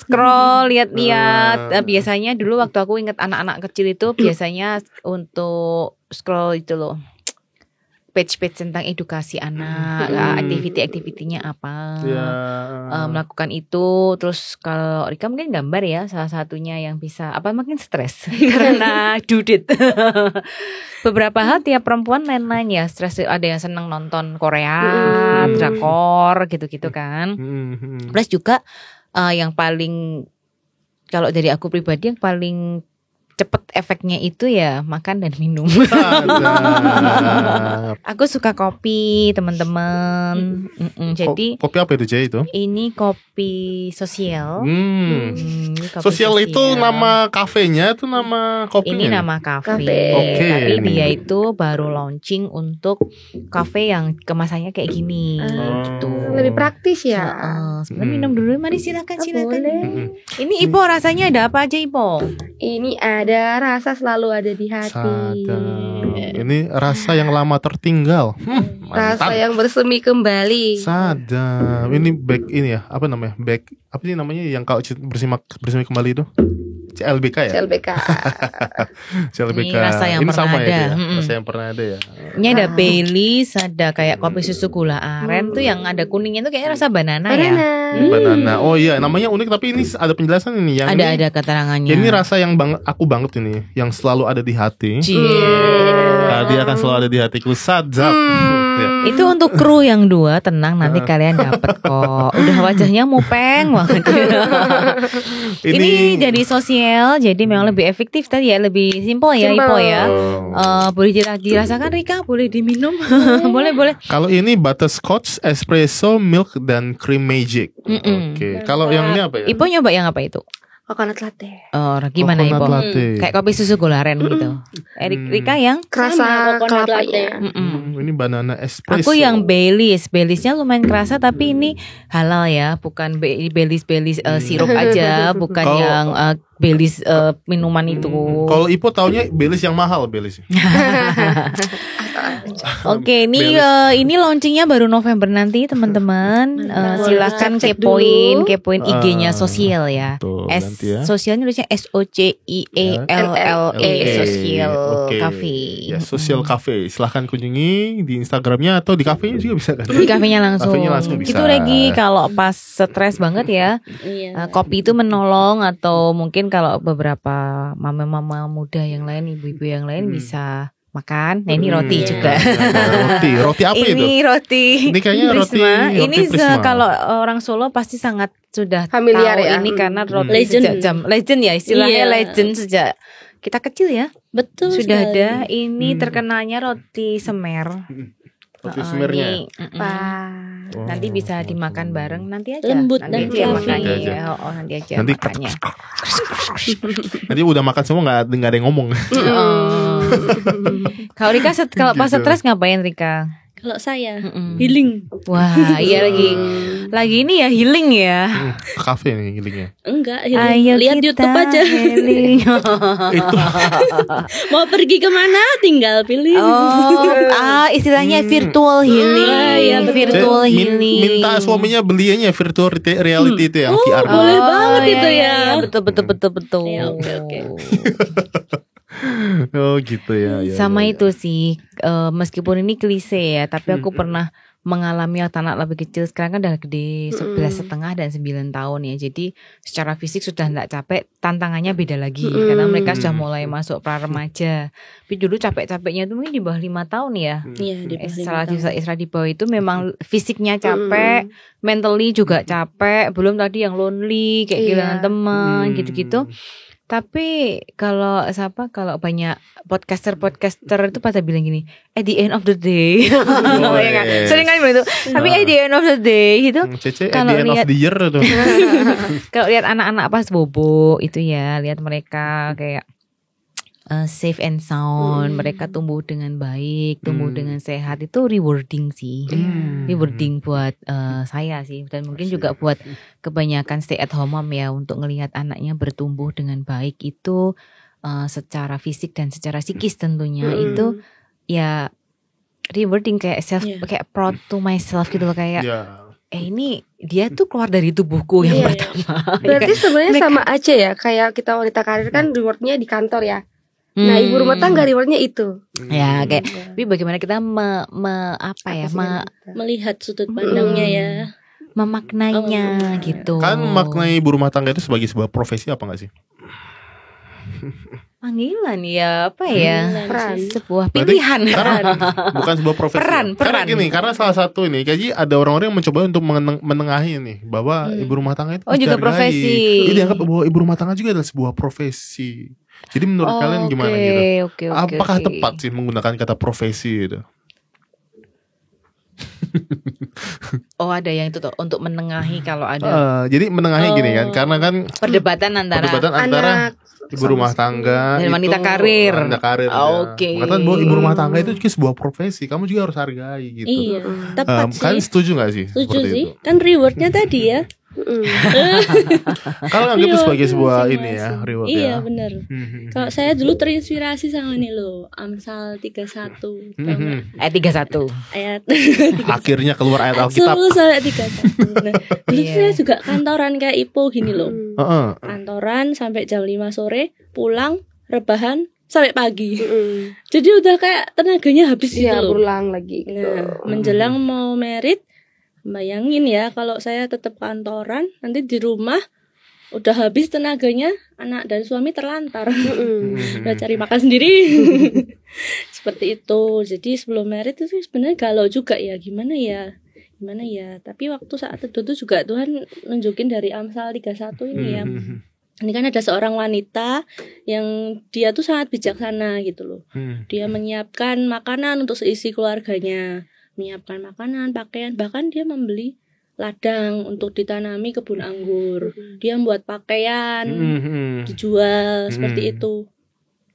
scroll lihat-lihat. Biasanya dulu waktu aku ingat anak-anak kecil itu biasanya untuk scroll itu loh, page-page tentang edukasi anak, aktiviti-aktivitinya apa, melakukan itu. Terus kalau Rika mungkin gambar ya, salah satunya yang bisa makin stres karena dudit. Beberapa hal tiap perempuan lain-lain ya, stres. Ada yang seneng nonton Korea, drakor gitu-gitu kan. Plus juga yang paling, kalau dari aku pribadi yang paling cepet efeknya itu ya makan dan minum. Aku suka kopi, teman-teman. Jadi
kopi apa itu Jay itu?
Ini kopi sosial.
Kopi sosial itu nama kafenya itu nama kopinya?
Ini nama kafe. Tapi dia itu baru launching untuk kafe yang kemasannya kayak gini. Gitu.
Lebih praktis ya.
Sebenarnya minum dulu, mari silakan. Ini Ipo rasanya ada apa aja Ipo?
Ini ada rasa selalu ada di hati.
Ini rasa yang lama tertinggal.
Rasa yang bersemi kembali.
Sadap. Ini back ini ya, apa namanya? Back apa sih namanya yang kalau bersemi kembali itu? CLBK ya?
CLBK.
CLBK.
Ini rasa yang
ini
pernah
sama
ada.
ya, itu ya? Rasa yang pernah ada ya.
Ini ada Baileys, ada kayak kopi susu gula aren tuh yang ada kuningnya tuh kayaknya rasa banana ya.
Banana. Oh iya, namanya unik tapi ini ada penjelasan ini yang ini.
Ada keterangannya.
Ini rasa yang aku banget ini, yang selalu ada di hati. Dia akan selalu ada di hatiku. Sadzap. Ya.
Itu untuk kru yang 2, tenang nanti kalian dapet kok. Udah wajahnya mupeng banget. Ini dari sosial, jadi memang lebih efektif tadi ya, lebih simple ya, Ipo ya. Boleh dirasakan Rika, boleh diminum. boleh.
Kalau ini butterscotch, espresso, milk dan cream magic. Oke. Kalau yang ini apa ya?
Ipo nyoba yang apa itu?
Coconut latte.
Oh, gimana Ipo? Kayak kopi susu gula aren gitu. Rika yang
Kerasa kelapanya.
Ini banana espresso.
Aku yang Baileysnya lumayan kerasa tapi ini halal ya, bukan Baileys sirup aja, bukan yang Baileys minuman itu.
Kalau Ipo taunya Baileys yang mahal Baileys.
Oke, ini launchingnya baru November nanti teman-teman. Silakan kepoin IG-nya sosial ya. Sosialnya nulisnya SOCIALLE Sosial Cafe.
Ya, Sosial Cafe. Silahkan kunjungi di Instagramnya atau di kafenya juga bisa kan?
Di kafenya langsung.
Bisa.
Itu Regi kalau pas stres banget ya, kopi itu menolong, atau mungkin kalau beberapa mama-mama muda yang lain, ibu-ibu yang lain bisa makan. Nah ini roti juga.
Roti apa itu?
Ini roti.
Ini kayaknya roti Prisma.
Kalau orang Solo pasti sangat sudah
familiar
tahu
ya.
Ini karena roti sejak legend ya, istilahnya legend sejak kita kecil ya.
Betul.
Sudah
sekali.
ada. Ini terkenalnya roti semer.
Roti semernya.
Nanti bisa dimakan bareng nanti aja.
Lembut
nanti
dan
aja
fluffy.
makannya. Nanti aja
Nanti
makannya.
Nanti udah makan semua nggak ada yang ngomong.
Kalau Rika kalau pas stres ngapain Rika?
Kalau saya healing.
Wah, iya lagi ini ya healing ya.
Kafe nih healingnya.
Enggak, healing.
Ayo
Lihat
kita
YouTube aja.
Healing.
Itu
Mau pergi kemana tinggal pilih.
Istilahnya virtual healing.
Iya,
virtual healing.
minta suaminya belinya virtual reality itu yang VR.
Boleh banget itu ya.
Betul.
Ya, oke.
Oh gitu ya.
Sama itu sih, meskipun ini klise ya, tapi aku pernah mengalami waktu anak lebih kecil. Sekarang kan udah gede, 11,5 dan 9 tahun ya. Jadi secara fisik sudah tidak capek, tantangannya beda lagi karena mereka sudah mulai masuk pra remaja. Tapi dulu capek-capeknya itu mungkin di bawah 5 tahun ya.
Iya, di bawah 5 tahun.
Istilah di bawah itu memang fisiknya capek, mentally juga capek. Belum tadi yang lonely, kayak kehilangan teman, gitu-gitu. Tapi kalau banyak podcaster itu pada bilang gini, at the end of the day, sering kan bilang itu. Tapi at the end of the day itu,
kalau lihat the year itu,
kalau lihat anak-anak pas bobo itu ya, lihat mereka kayak safe and sound, mereka tumbuh dengan baik, tumbuh dengan sehat, itu rewarding sih, rewarding buat saya sih, dan mungkin juga buat kebanyakan stay at home mom ya, untuk ngelihat anaknya bertumbuh dengan baik itu secara fisik dan secara psikis tentunya itu ya rewarding, kayak kayak proud to myself gitu loh, kayak ini dia tuh keluar dari tubuhku yang pertama.
Berarti sebenarnya sama aja ya, kayak kita wanita karir kan rewardnya di kantor ya. Nah, ibu rumah tangga rewardnya itu.
Ya, kayak tapi bagaimana kita
melihat sudut pandangnya ya,
memaknainya gitu.
Kan maknai ibu rumah tangga itu sebagai sebuah profesi apa enggak sih?
Panggilan ya, apa ya?
Peran.
Sebuah pilihan.
Karena bukan sebuah profesi.
Peran.
Karena salah satu ini, kayak ada orang-orang yang mencoba untuk menengahi ini bahwa ibu rumah tangga itu
juga profesi.
Jadi dianggap bahwa ibu rumah tangga juga adalah sebuah profesi. Jadi menurut kalian gimana gitu? Apakah tepat sih menggunakan kata profesi itu?
Ada yang itu tuh untuk menengahi kalau ada.
Jadi menengahi gini kan, karena kan
perdebatan antara
ibu rumah tangga
dan wanita karir.
Mengatakan bahwa ibu rumah tangga itu juga sebuah profesi, kamu juga harus hargai gitu.
Iya, tepat sih.
Kalian setuju gak sih?
Setuju sih. Kan rewardnya tadi ya.
Kalau nggak gitu sebagai sebuah
Masing-masing.
ini ya reward
Iya
ya.
benar. Kalau saya dulu terinspirasi sama ini loh, Amsal 31 tau nggak?
Ayat 31.
Ayat
Akhirnya keluar ayat Alkitab.
10 sampai 31. Nah, dulu
Iya.
saya juga kantoran kayak Ipo gini loh.
Heeh.
Kantoran sampai jam 5 sore, pulang rebahan sampai pagi. Jadi udah kayak tenaganya habis gitu
Iya,
loh.
berulang lagi gitu.
Nah, menjelang mau merit, bayangin ya kalau saya tetap kantoran, nanti di rumah udah habis tenaganya, anak dan suami terlantar. Udah cari makan sendiri. Seperti itu. Jadi sebelum merit itu sebenarnya galau juga ya, gimana ya? Tapi waktu saat itu tuh juga Tuhan nunjukin dari Amsal 31 ini ya. Ini kan ada seorang wanita yang dia tuh sangat bijaksana gitu loh. Dia menyiapkan makanan untuk seisi keluarganya, menyiapkan makanan, pakaian, bahkan dia membeli ladang untuk ditanami kebun anggur. Dia membuat pakaian, dijual seperti itu.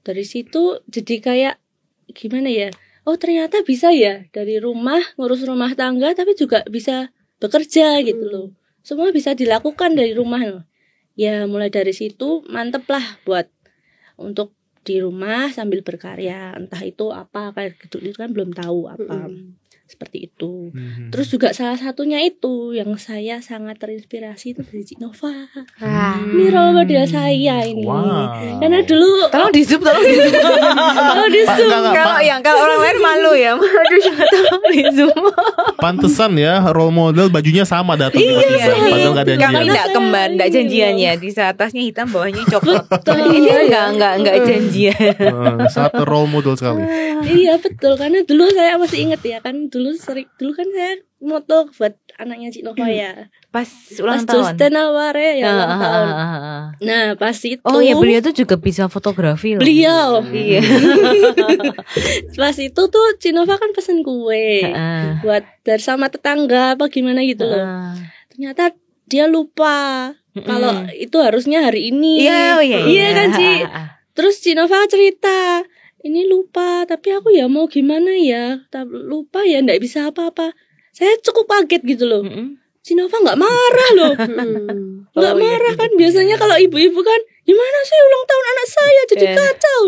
Dari situ jadi kayak gimana ya? Oh ternyata bisa ya dari rumah ngurus rumah tangga tapi juga bisa bekerja gitu loh. Semua bisa dilakukan dari rumah loh. Ya mulai dari situ mantep lah buat untuk di rumah sambil berkarya, entah itu apa kayak gitu, itu kan belum tahu apa. Seperti itu. Terus juga salah satunya itu yang saya sangat terinspirasi itu dari Cik Nova. Ini role model saya ini.
Wow.
Karena dulu
Tolong di zoom, tolong di zoom.
kalau di Zoom,
Kalau orang lain malu ya. Aduh, tolong di zoom.
Pantesan ya role model bajunya sama datang tiba-tiba padahal nggak ada
Kami
janjian.
tidak kembar, tidak janjian ya. Di atasnya hitam, bawahnya coklat. Ini enggak janjian.
Satu role model sekali.
iya betul, karena dulu saya masih inget ya kan dulu kan saya moto buat anaknya Cik Nova ya.
Pas ulang
Pas
tahun.
Justin Aware ya ulang tahun. Nah pas itu
Oh ya, beliau tuh juga bisa fotografi loh.
beliau
Iya.
pas itu tuh Cik Nova kan pesen kue buat dari sama tetangga apa gimana gitu loh. Ternyata dia lupa kalau itu harusnya hari ini. Iya kan Ci. Terus Cik Nova cerita, ini lupa, tapi aku ya mau gimana ya, lupa ya nggak bisa apa-apa. Saya cukup kaget gitu loh. Cik Nova nggak marah loh, nggak marah kan. Biasanya kalau ibu-ibu kan, gimana sih ulang tahun anak saya jadi kacau.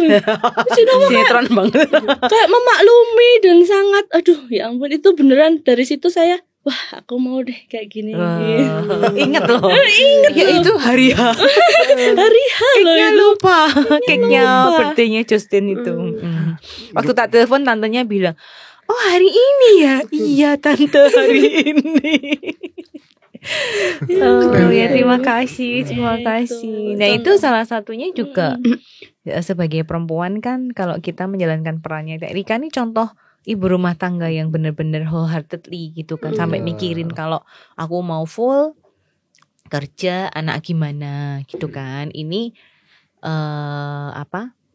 Cik Nova
Sinetron banget.
kayak memaklumi dan sangat, aduh ya ampun itu beneran dari situ saya. Wah, aku mau deh kayak gini.
Ingat loh. Ingat ya itu hari H.
Hari H loh
Keknya
itu.
lupa. Keknya
lupa.
birthday-nya Justin itu. Waktu tak telepon tantenya bilang, "Oh, hari ini ya?" "Iya, tante, hari ini." Oh ya, terima kasih. Nah, itu salah satunya juga sebagai perempuan kan kalau kita menjalankan perannya. Rika nih contoh ibu rumah tangga yang benar-benar wholeheartedly gitu kan, sampai mikirin kalau aku mau full kerja anak gimana gitu kan. Ini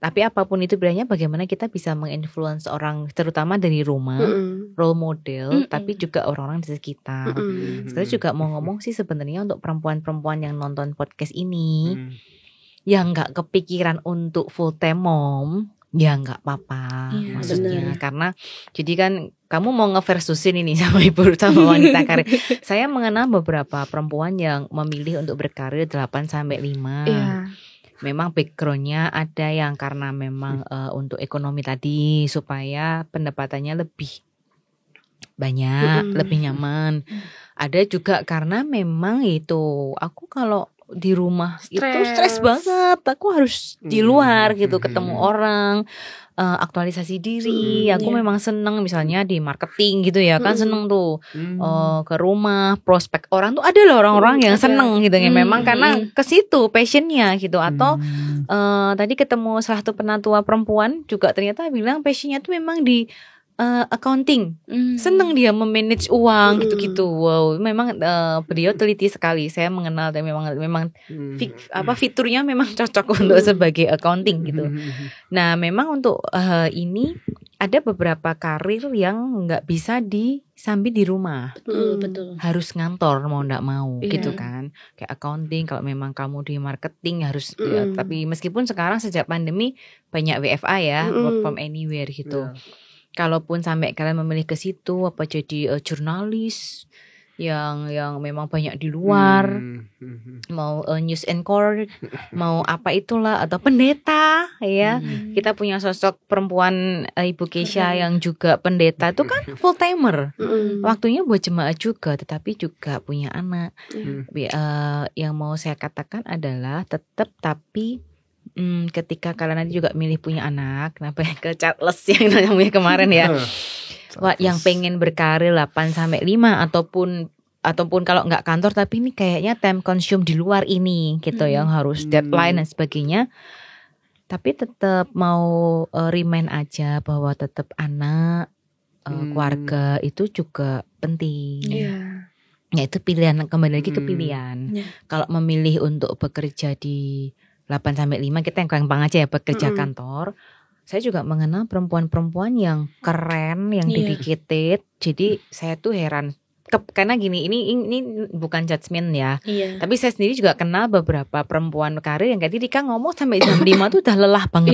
tapi apapun itu pilihannya, bagaimana kita bisa menginfluence orang terutama dari rumah, role model, tapi juga orang-orang di sekitar. Sekarang juga mau ngomong sih sebenarnya untuk perempuan-perempuan yang nonton podcast ini yang nggak kepikiran untuk full time mom, ya nggak apa-apa, maksudnya bener. Karena jadi kan kamu mau ngeversusin ini sama ibu sama wanita karir. Saya mengenal beberapa perempuan yang memilih untuk berkarir 8-5. Memang backgroundnya ada yang karena memang untuk ekonomi tadi supaya pendapatannya lebih banyak, lebih nyaman. Ada juga karena memang itu aku kalau di rumah itu stres banget, aku harus di luar gitu, ketemu orang, aktualisasi diri. Aku memang seneng misalnya di marketing gitu ya kan, seneng tuh ke rumah, prospek orang tuh ada loh orang-orang yang seneng gitu ya, memang karena ke situ passionnya gitu. Atau tadi ketemu salah satu penatua perempuan juga ternyata bilang passionnya tuh memang di accounting, seneng dia memanage uang gitu-gitu. Wow, memang beliau teliti sekali. Saya mengenal dan memang fiturnya memang cocok untuk sebagai accounting gitu. Nah, memang untuk ini ada beberapa karir yang nggak bisa disambi di rumah.
Betul.
Harus ngantor mau nggak mau gitu kan. Kayak accounting, kalau memang kamu di marketing harus ya, tapi meskipun sekarang sejak pandemi banyak WFA ya, work from anywhere gitu. Kalaupun sampai kalian memilih ke situ, apa jadi jurnalis yang memang banyak di luar, mau news anchor, mau apa itulah, atau pendeta ya. Kita punya sosok perempuan Ibu Keisha yang juga pendeta itu kan full timer, waktunya buat jemaat juga, tetapi juga punya anak. Yang mau saya katakan adalah tetap tapi ketika kalian nanti juga milih punya anak, kenapa ke Charles yang namanya kemarin ya, yang pengen berkarir 8-5 ataupun kalau nggak kantor tapi ini kayaknya time consume di luar ini gitu, yang harus deadline dan sebagainya, tapi tetap mau remind aja bahwa tetap anak, keluarga itu juga penting. Ya itu pilihan, kembali lagi ke pilihan. Kalau memilih untuk bekerja di 8-5, kita yang gampang aja ya, bekerja kantor. Saya juga mengenal perempuan-perempuan yang keren, yang dedicated. Jadi saya tuh heran, karena gini, ini bukan judgement ya. Tapi saya sendiri juga kenal beberapa perempuan karir yang kayak Rika ngomong sampai jam 5 tuh udah lelah banget.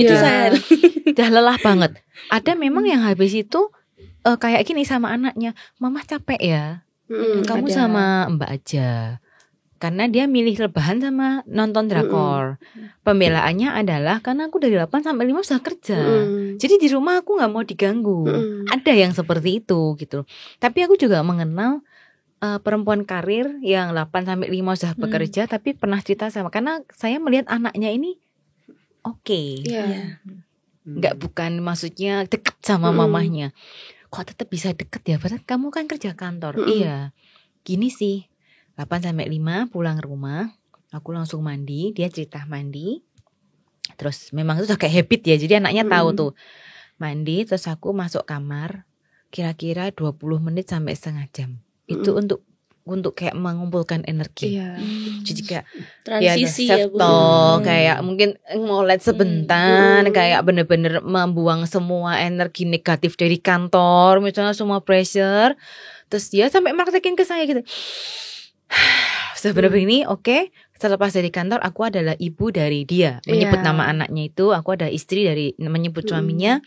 Udah lelah banget. Ada memang yang habis itu kayak gini sama anaknya, Mama capek ya, kamu sama Mbak aja. Karena dia milih rebahan sama nonton drakor. Pembelaannya adalah karena aku dari 8-5 sudah kerja. Jadi di rumah aku gak mau diganggu. Ada yang seperti itu gitu. Tapi aku juga mengenal perempuan karir yang 8-5 sudah bekerja, tapi pernah cerita sama, karena saya melihat anaknya ini oke. Gak bukan maksudnya deket sama mamahnya. Kok tetap bisa deket ya? Padahal kamu kan kerja kantor. Iya. Gini sih. 8-5 pulang rumah, aku langsung mandi, dia cerita mandi. Terus memang itu udah kayak habit ya, jadi anaknya tahu tuh. Mandi, terus aku masuk kamar, kira-kira 20 menit sampai setengah jam. Itu untuk kayak mengumpulkan energi. Jadi kayak
transisi ya, Bu.
Kayak mungkin ngolet sebentar, kayak bener-bener membuang semua energi negatif dari kantor, misalnya semua pressure. Terus dia sampai praktekin ke saya gitu. Sebenarnya ini oke. Selepas dari kantor aku adalah ibu dari dia, menyebut nama anaknya itu, aku ada istri dari menyebut suaminya.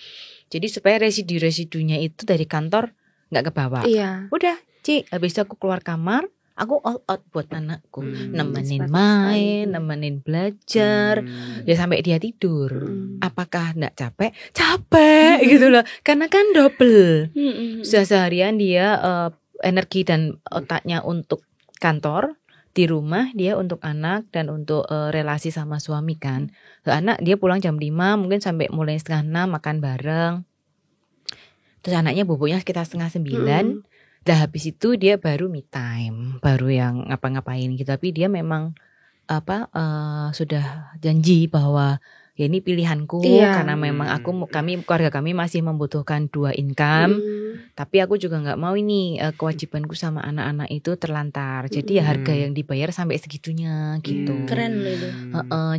Jadi supaya residunya itu dari kantor nggak kebawa. Udah, Ci, habis itu aku keluar kamar, aku all out buat anakku, nemenin main, nemenin belajar, ya sampai dia tidur. Apakah nggak capek? Capek gitu loh, karena kan double. Sudah seharian dia energi dan otaknya untuk kantor, di rumah dia untuk anak dan untuk relasi sama suami kan. Anak dia pulang jam 5, mungkin sampai mulai 8:30 makan bareng. Terus anaknya boboknya sekitar 8:30. Dah habis itu dia baru me time, baru yang ngapa-ngapain gitu. Tapi dia memang sudah janji bahwa ya ini pilihanku, karena memang keluarga kami masih membutuhkan 2 income. Tapi aku juga nggak mau ini kewajibanku sama anak-anak itu terlantar. Jadi ya harga yang dibayar sampai segitunya gitu.
Keren loh itu.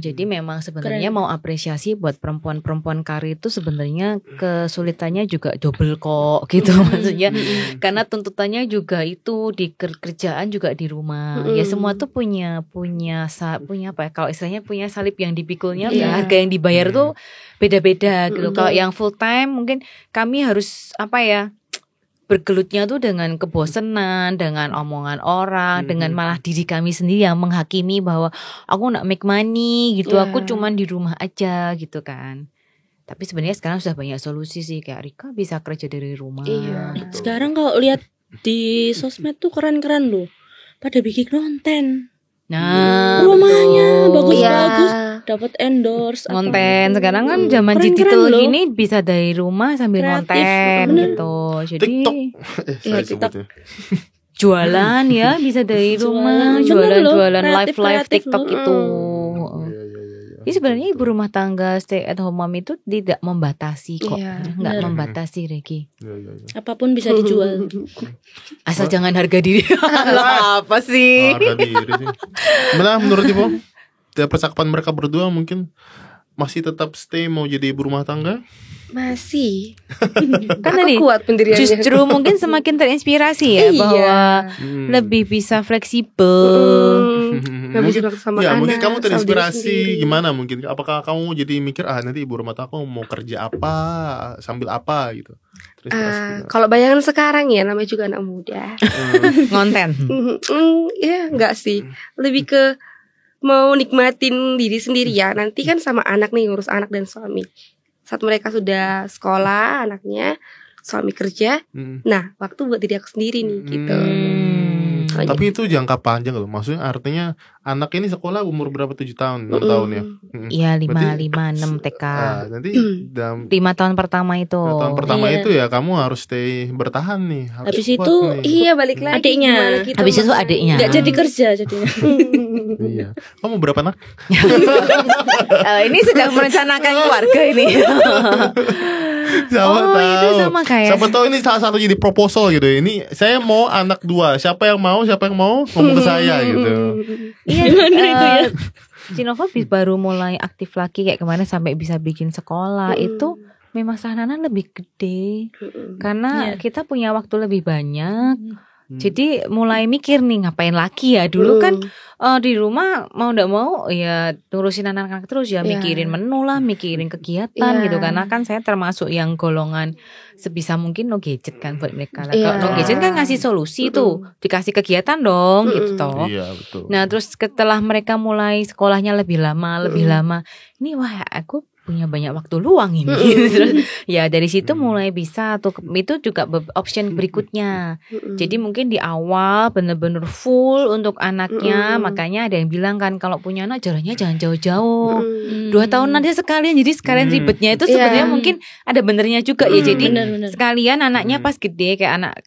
Jadi memang sebenarnya mau apresiasi buat perempuan-perempuan karir itu, sebenarnya kesulitannya juga double kok gitu. Maksudnya karena tuntutannya juga itu di kerjaan juga di rumah. Ya semua tuh punya apa ya, kalau istilahnya punya salib yang dipikulnya, harga yang dibayar tuh beda-beda gitu. Kalau yang full time mungkin kami harus bergelutnya tuh dengan kebosanan, dengan omongan orang, dengan malah diri kami sendiri yang menghakimi bahwa aku nak make money gitu, aku cuman di rumah aja gitu kan. Tapi sebenarnya sekarang sudah banyak solusi sih, kayak Rika bisa kerja dari rumah.
Sekarang kalau lihat di sosmed tuh keren-keren loh, pada bikin konten.
Nah,
rumahnya bagus-bagus, dapat endorse
konten. Sekarang kan zaman digital gini bisa dari rumah sambil konten gitu. Jadi
TikTok.
Jualan ya bisa dari rumah, jualan live TikTok itu. Jadi sebenarnya ibu rumah tangga stay at home mom itu tidak membatasi kok, nggak membatasi Regi.
Apapun bisa dijual.
Asal jangan harga diri. Apa sih?
Harga diri sih. Benar menurut Ibu? Dari percakapan mereka berdua mungkin masih tetap stay mau jadi ibu rumah tangga?
Masih.
Kan
Aku
tadi
kuat pendiriannya.
justru mungkin semakin terinspirasi ya
Iya.
bahwa lebih bisa fleksibel.
Gak bisa waktu sama
ya
anak.
mungkin kamu
sama diri
terinspirasi
sendiri.
gimana mungkin? Apakah kamu jadi mikir nanti ibu rumah tangga aku mau kerja apa sambil apa gitu? Terinspirasi gimana?
Kalau bayangan sekarang ya, namanya juga anak muda.
Ngonten.
Ya enggak sih. Lebih ke mau nikmatin diri sendiri ya. Nanti kan sama anak nih, ngurus anak dan suami. Saat mereka sudah sekolah, anaknya, suami kerja. Nah, waktu buat diri aku sendiri nih gitu.
Tapi itu jangka panjang loh. Maksudnya artinya anak ini sekolah umur berapa? 7 tahun, 6 tahun ya?
Iya, 5,
Berarti,
6 TK.
Nanti dalam
5 tahun pertama itu.
tahun pertama
Iya.
itu ya kamu harus stay bertahan nih. Harus
Habis
kuat
itu,
nih.
Iya, balik lagi.
Adiknya.
Gimana kita
Habis itu
maksain.
adiknya.
Nggak jadi kerja jadinya.
Iya. Kamu berapa anak?
Ini sedang merencanakan keluarga ini.
Siapa tahu.
Itu sama kayak.
Siapa tahu ini salah satu jadi proposal gitu. Ini saya mau anak 2. Siapa yang mau ngomong ke saya gitu.
Iya,
Gimana itu ya?
Cinova baru mulai aktif lagi kayak kemana sampai bisa bikin sekolah itu memang sasaran lebih gede karena
Iya.
kita punya waktu lebih banyak. Jadi mulai mikir nih ngapain lagi ya. Dulu kan di rumah mau ndak mau ya ngurusin anak-anak terus ya,
Iya.
mikirin menu lah, mikirin kegiatan
Iya.
gitu. Karena kan saya termasuk yang golongan sebisa mungkin no gadget kan buat mereka. Lah,
Iya.
kalau no gadget kan ngasih solusi tuh, dikasih kegiatan dong gitu toh.
Iya betul.
Nah terus setelah mereka mulai sekolahnya lebih lama, ini wah aku punya banyak waktu luang ini. Terus ya dari situ mulai bisa tuh, itu juga option berikutnya. Jadi mungkin di awal bener-bener full untuk anaknya, makanya ada yang bilang kan kalau punya anak jalannya jangan jauh-jauh. 2 tahun nanti sekalian, jadi sekalian ribetnya itu sebenarnya mungkin ada benernya juga ya. Jadi
Benar-benar.
sekalian anaknya pas gede kayak anak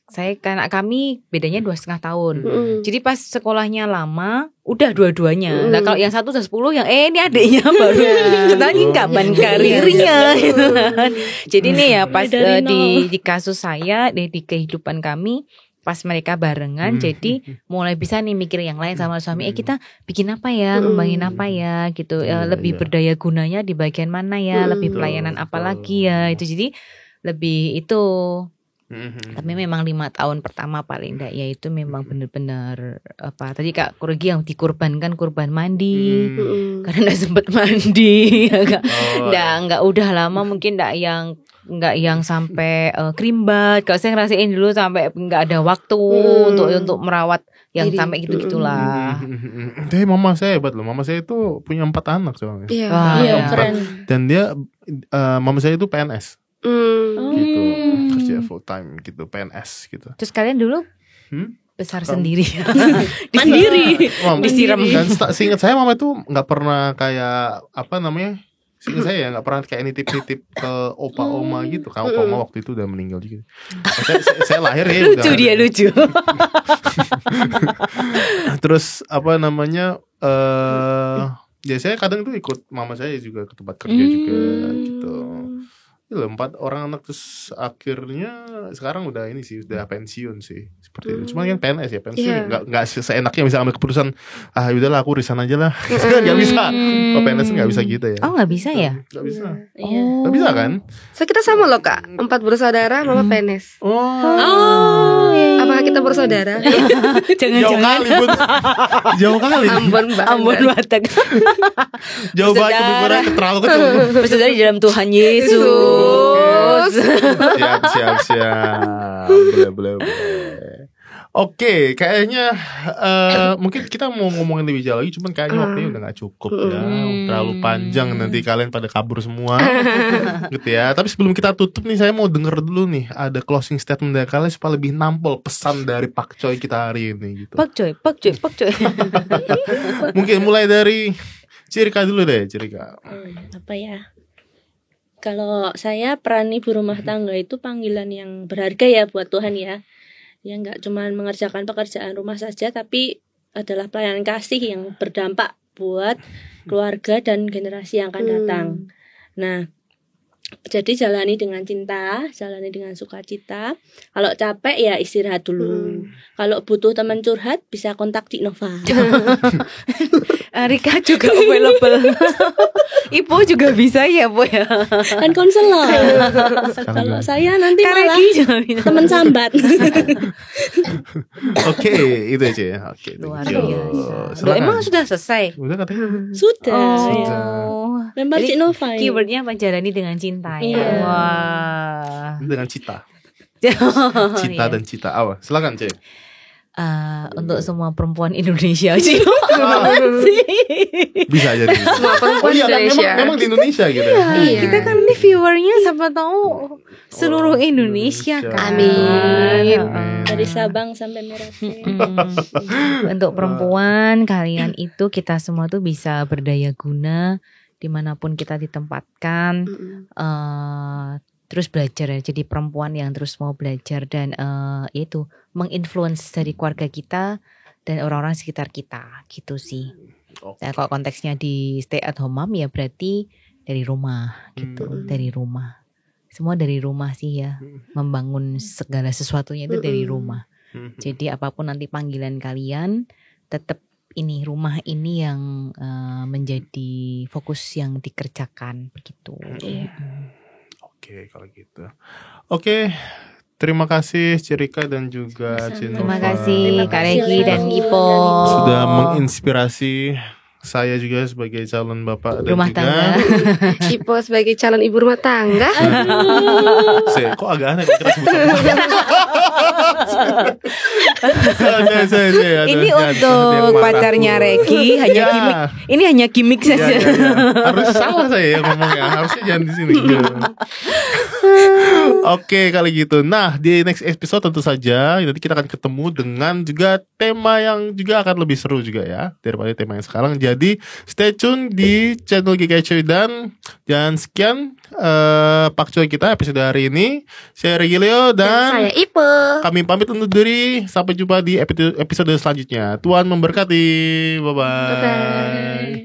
kami bedanya 2,5 tahun. Jadi pas sekolahnya lama udah dua-duanya. Nah kalau yang satu udah 10, yang ini adiknya baru setelahnya kapan karirnya gitu kan. Jadi nih ya pas di kasus saya di kehidupan kami pas mereka barengan, jadi mulai bisa nih mikir yang lain sama suami. Kita bikin apa ya, ngembangin apa ya gitu. Lebih berdaya gunanya di bagian mana ya, lebih pelayanan apa lagi ya itu. Jadi lebih itu. Tapi memang 5 tahun pertama paling enggak ya itu memang benar-benar apa tadi Kak Kurgi yang dikorbankan kurban mandi karena enggak sempat mandi enggak udah lama mungkin enggak yang sampai krimbat. Kalau saya ngerasain dulu sampai enggak ada waktu untuk merawat yang sampai gitu-gitulah.
Tapi mama saya hebat loh. Mama saya itu punya 4 anak soalnya.
Iya.
Wah,
Iya,
ya.
keren.
Dan dia mama saya itu PNS gitu. Kerja full time gitu, PNS gitu.
Terus kalian dulu besar sendiri.
Mandiri.
Disiram.
Dan seingat saya mama itu nggak pernah kayak apa namanya? Seingat saya ya nggak pernah kayak nitip-nitip ke opa oma gitu. Karena opa oma waktu itu udah meninggal juga. Saya lahir ya.
Lucu dia lucu.
Terus apa namanya? Ya saya kadang tuh ikut mama saya juga ke tempat kerja juga gitu. Loh, 4 orang anak terus akhirnya sekarang udah ini sih udah pensiun sih seperti itu. Cuma kan PNS ya pensiun nggak seenaknya bisa ambil keputusan udahlah aku resign aja lah. Nggak bisa. Kalau PNS nggak bisa gitu ya.
Oh nggak bisa ya?
Nggak bisa.
Iya.
Nggak bisa kan?
So kita sama loh Kak, 4 bersaudara, mama PNS. Apakah kita bersaudara?
Jauh
Jangan-jangan
kali Bun. Jauh kali.
Ambon banget.
Ambon Batak.
Jauh banget kebenaran terlalu kecil.
Bersaudara di dalam Tuhan Yesus.
Siap. Boleh. Oke, kayaknya mungkin kita mau ngomongin lebih jauh lagi, cuman kayaknya waktunya udah gak cukup ya, terlalu panjang nanti kalian pada kabur semua, gitu ya. Tapi sebelum kita tutup nih, saya mau denger dulu nih, ada closing statement dari kalian supaya lebih nampol pesan dari Pak Coy kita hari ini, gitu.
Pak Coy.
Mungkin mulai dari Cirika dulu deh, Cirika.
Apa ya? Kalau saya peran ibu rumah tangga itu panggilan yang berharga ya buat Tuhan ya. Ya nggak cuma mengerjakan pekerjaan rumah saja, tapi adalah pelayanan kasih yang berdampak buat keluarga dan generasi yang akan datang. Nah, jadi jalani dengan cinta, jalani dengan sukacita. Kalau capek ya istirahat dulu. Kalau butuh teman curhat bisa kontak Dik Nova.
Rika juga available. Ipo juga bisa ya, Bu ya.
Kan konselor. Kalau saya nanti malah teman sambat.
Oke, itu aja ya. Oke.
Luar
thank you.
biasa.
Silakan.
Emang sudah selesai?
Udah katanya.
Sudah. Ya. Lempar
Jadi
Cik Nova ini.
keywordnya apa? Jalani dengan cinta ya.
Iya.
Wah.
Dengan cita.
Oh,
Cita
iya.
dan cita. Apa? Silakan, Cek.
Untuk semua perempuan Indonesia sih.
Bisa jadi.
Semua perempuan Indonesia.
Memang di Indonesia gitu.
Iya.
Kita kan ini viewernya siapa tahu seluruh Indonesia kan.
Amin.
Dari Sabang sampai Merauke.
Untuk perempuan kalian itu kita semua tuh bisa berdaya guna dimanapun kita ditempatkan. Terus belajar ya, jadi perempuan yang terus mau belajar dan itu menginfluence dari keluarga kita dan orang-orang sekitar kita gitu sih. Nah, kalau konteksnya di stay at home mom ya berarti dari rumah gitu, dari rumah. Semua dari rumah sih ya, membangun segala sesuatunya itu dari rumah. Jadi apapun nanti panggilan kalian, tetap ini rumah ini yang menjadi fokus yang dikerjakan begitu.
Oke, kalau gitu. Oke, terima kasih Cirika dan juga Cinova.
Terima kasih Kak Regi dan Ipo
Sudah menginspirasi saya juga sebagai calon bapak dan
rumah
juga
tangga.
Ipo sebagai calon ibu rumah tangga.
Kok agak aneh kita sebut
Ini untuk pacarnya Regi hanya gimmick. Ini hanya gimmick saja.
Harus salah saya yang ngomongnya. Harusnya jangan di sini. Oke, kali gitu. Nah, di next episode tentu saja nanti kita akan ketemu dengan juga tema yang juga akan lebih seru juga ya daripada tema yang sekarang. Jadi stay tune di channel GK Coy dan sekian Pak Coy kita episode hari ini. Saya Regilio dan
Saya Ipo.
kami pamit undur diri. Sampai jumpa di episode selanjutnya. Tuhan memberkati. Bye-bye.
Bye-bye.